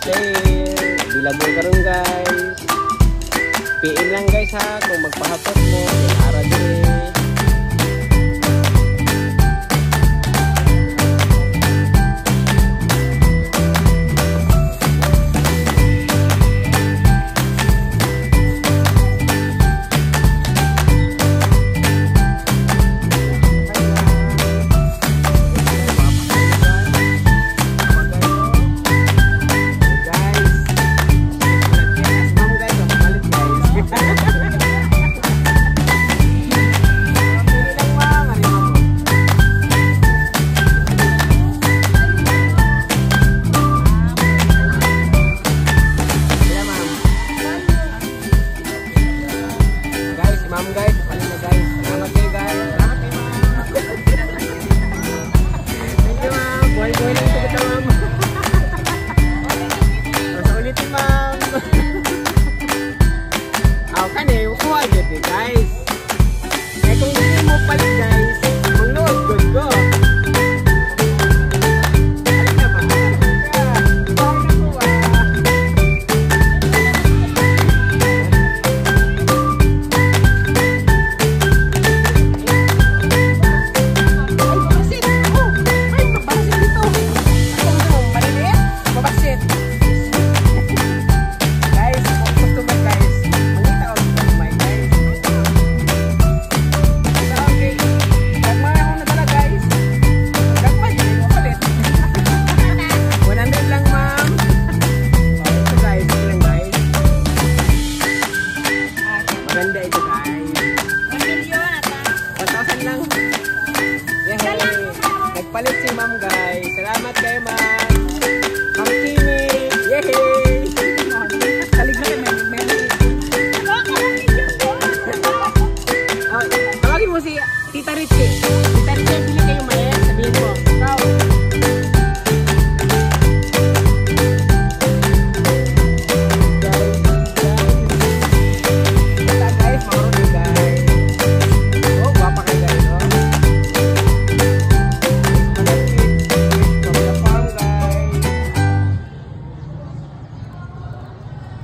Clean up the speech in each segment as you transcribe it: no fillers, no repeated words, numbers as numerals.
player. Bilabo karon guys. PM lang guys ha kung magpahapot mo. Ara dire. Ma'am guys, paling na guys. Salamat kayo guys. Salamat kayo ma'am. Thank you ma'am. Buhay-buhay lang ito kita ma'am. Sa ulitin ma'am. Ako kan eh, kuha agad eh guys. Eh kung hindi mo palit guys, mag-nood good go. Maganda ito guys. 1 million ata. 1,000 lang. Yehey. Nagpalit si ma'am guys. Salamat kayo ma'am. Ma'am Kimi. Yehey. Salig na may tawagin mo si Tita Richie. Tita Richie, bili kayo mali. Sabihin mo. Ikaw.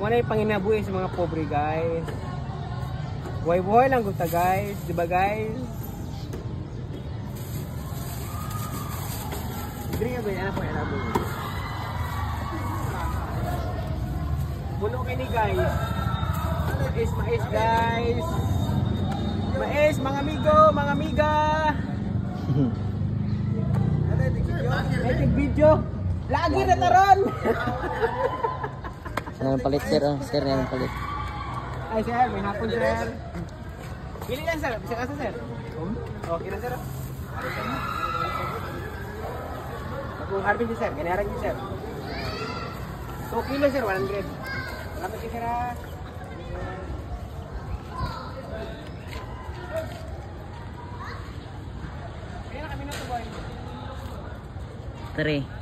Wala yung panginabuhi sa mga pobre guys. Buhay-buhay lang gusta guys. Diba guys? Drink nga ba yan? Ano po yan? Puno kayo ni guys. Mais guys. Mais, mga amigo, mga amiga. May video. Lagi na taron. Jangan pelit sir, sir jangan pelit. Ay sir, may hapon sir. Pili lang sir, bisa kasa sir. Okay na sir. Kung harbin sir, ganyaran niyo sir. 2 kilo sir, 100. Salamat kayo sir ha. Kaya na kami na to boy. 3